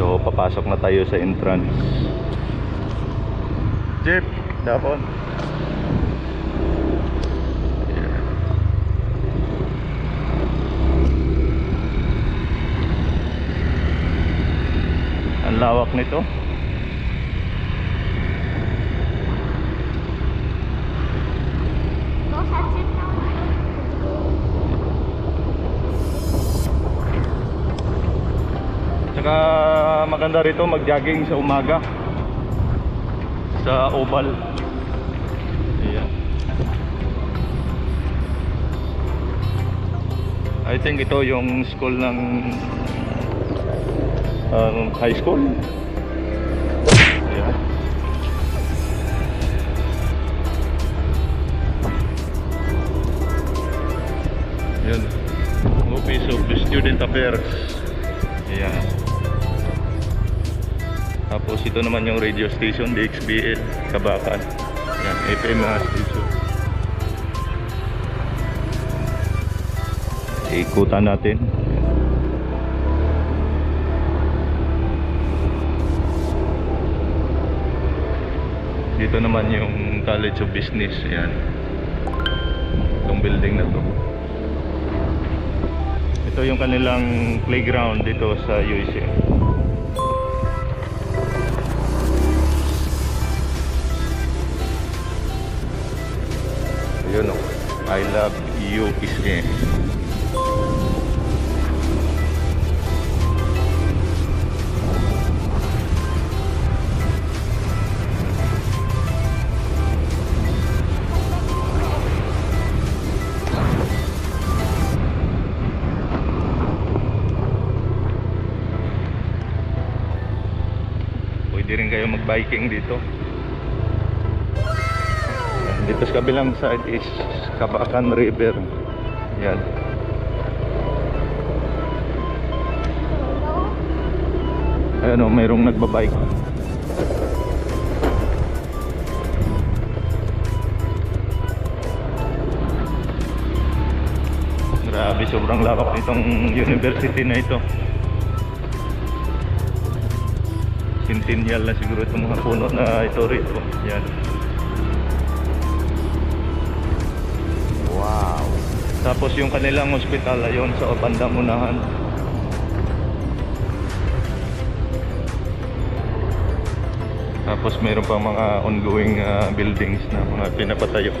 So papasok na tayo sa entrance. Jeep, dapon. Ang lawak nito. Saka maganda rito mag-jogging sa umaga sa oval. Ayan. I think ito yung school ng high school. Ayan. Ayan. Office of the Student Affairs. Ayan. Tapos ito naman yung radio station, DXBL, Kabakan. Yan, FM station. Ikutan natin. Dito naman yung College of Business. Yan. Itong building na to. Ito yung kanilang playground dito sa USM. Yun o, I love you USM. Pwede rin kayo mag-biking dito. Dito sa kabilang side is Kabakan River. Yan. Ayan o, mayroong nagbabike. Grabe, sobrang lawak nitong university na ito. Centennial na siguro itong mga puno na ito rito. Yan. Wow. Tapos yung kanilang hospital ayon sa bandang unahan. Tapos mayroon pa mga ongoing buildings na mga pinapatayo.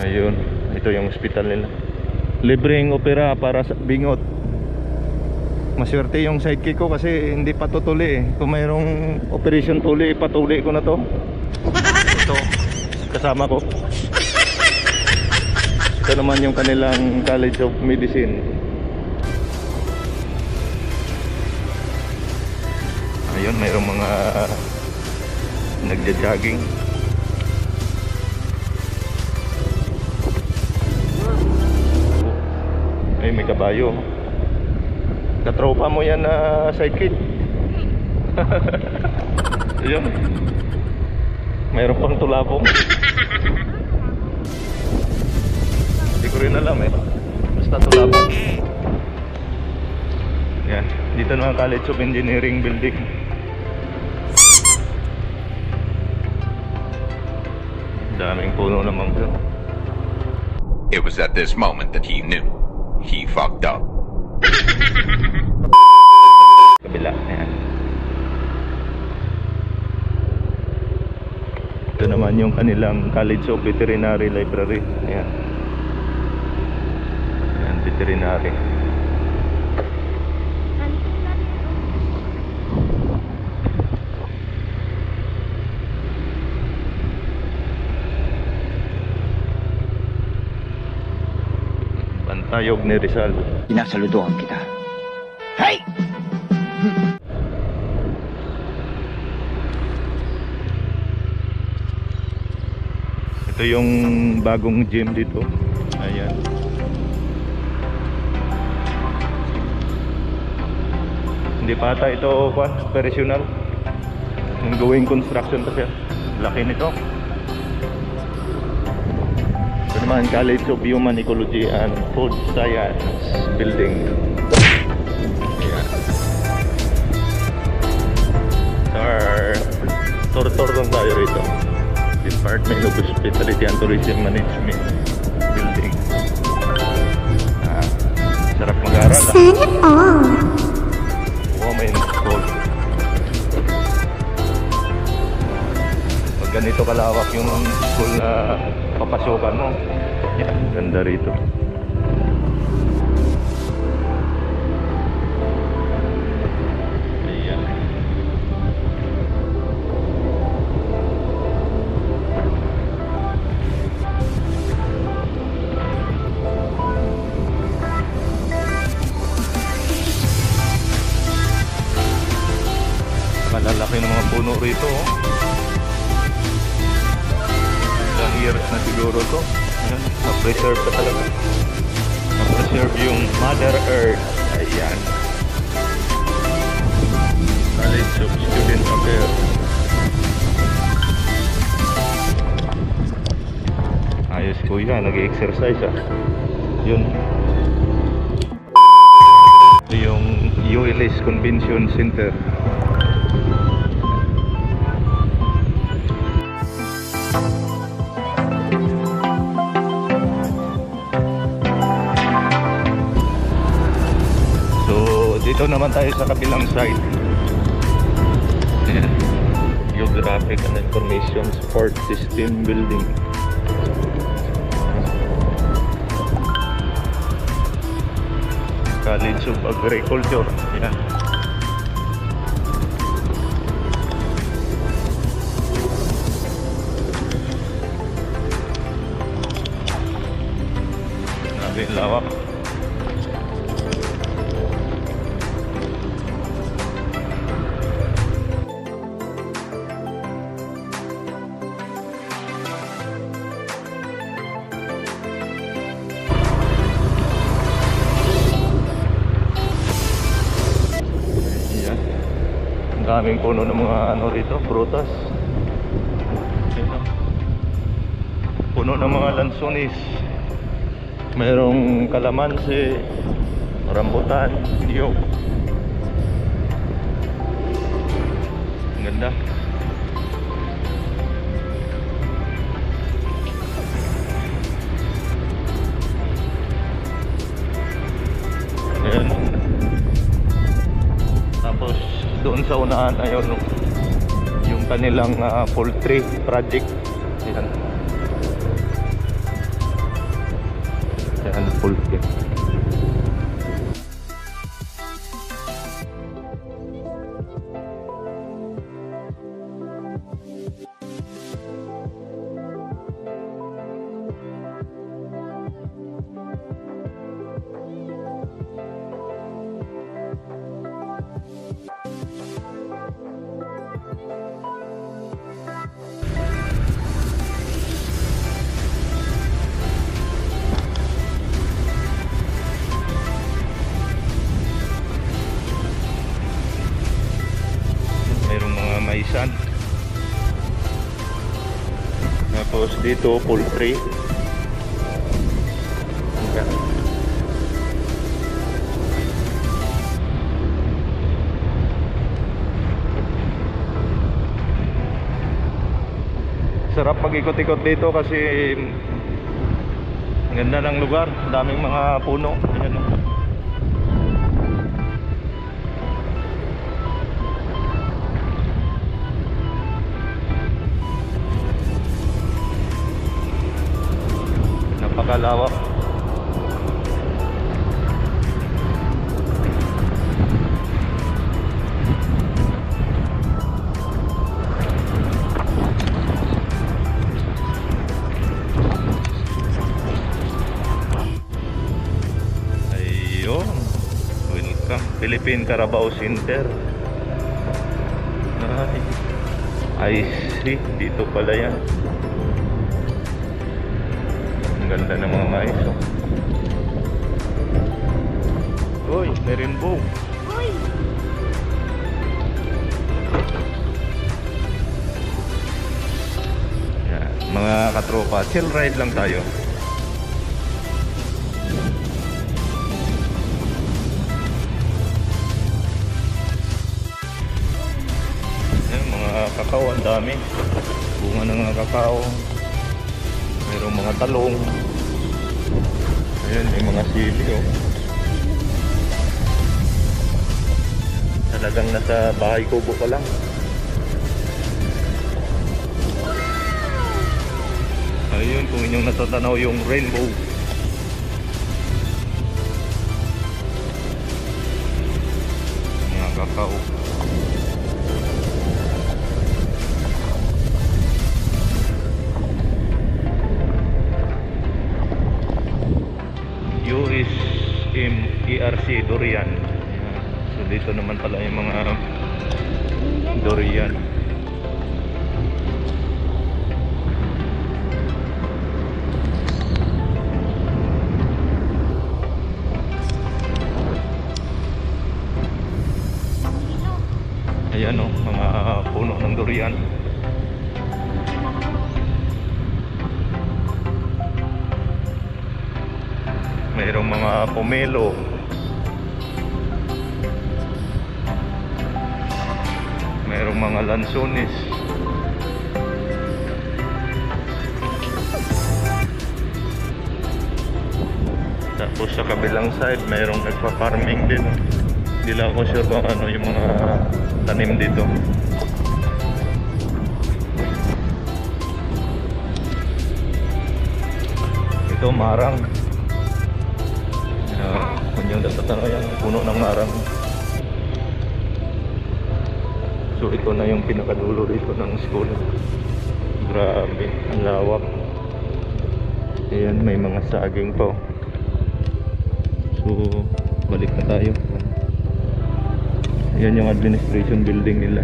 Ayun, ito yung hospital nila. Libreng opera para sa bingot. Maswerte yung sidekick ko kasi hindi pa tutuli eh. Kung mayroong operation tuli, patuli ko na to. Ito, kasama ko. Ito naman yung kanilang College of Medicine. Ayun, mayroong mga nagja-jogging. Ay, may kabayo. Katropa mo yan na sidekick. Ayun. Mayroon pang tulabong. Hindi ko rin alam eh. Basta tulabong. Yan. Dito naman College of Engineering building. Daming puno naman ko. It was at this moment that he knew he fucked up. Kabila, ayan. Ito naman yung kanilang College of Veterinary Library. Ayan. Ayan, veterinary. Bantayog ni Rizal. Sinasaludohan kita. Hey! Ito yung bagong gym dito. Ayan. Hindi pa ata ito operational. Yung going construction pa siya. Laki nito. naman College of Human Ecology and Food Science building. Ayan. Tour lang tayo rito. Department of Hospitality and Tourism Management building. Sarap mag-aral. Women's School. Pag ganito kalawak yung school na papasukan mo, yan, ganda rito. Ayan. Malalaki ng mga puno rito, oh. Ilang years na siguro to. Ayan, na-preserve pa talaga. Na-preserve yung Mother Earth. Ayan. College of Student Affairs. Ayos kuya, nag-exercise ah. Yun. Ito yung ULS Convention Center. Dito naman tayo sa kabilang side. Ayan. Geographic and Information Support System Building. College of Agriculture. Ayan. Grabe yung lawak. Daming puno ng mga ano rito, prutas. Puno ng mga lansones. Mayroong kalamansi, rambutan, niyog. Ang ganda. Ayan. Tapos doon sa unahan ayun yung kanilang poultry project. Ayan. Ayan, poultry. Maisan. Tapos dito poultry. Okay. Sarap mag-ikot-ikot dito kasi ganda ng lugar, daming mga puno. Ayan, oh. Napakalawak. Ayun, welcome Philippine Carabao Center. I see, dito pala yan. Ganda ng mga mais, oh. Uy, may rainbow. Uy. Yan, mga katropa, chill ride lang tayo. kakao, ang dami. Bunga ng mga kakao. Mayroong mga talong. Ayan, may mga sili, oh. Talagang nasa bahay kubo pa lang. Ayun, kung inyong natatanaw yung rainbow. Mga kakao. USMERC Durian. Ayan. So dito naman pala yung mga durian. Ayan, oh, mga puno ng durian. Mayroong mga pomelo. Mayroong mga lansones. Tapos sa kabilang side mayroong nagpa-farming din. Hindi lang ako sure kung ano yung mga tanim dito. Ito marang. Kung yung natatanaw yan, puno ng marang. So ito na yung pinakadulo dito ng school. Grabe, ang lawak. Ayan, may mga saging pa. So balik na tayo. Ayan yung administration building nila.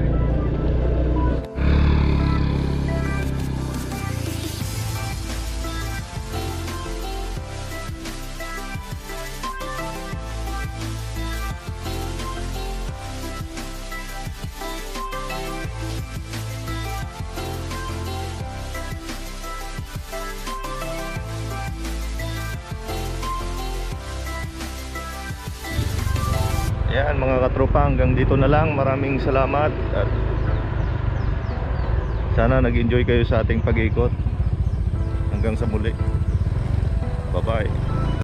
Yan mga katropa, hanggang dito na lang. Maraming salamat at sana nag-enjoy kayo sa ating pag-ikot. Hanggang sa muli. Bye bye.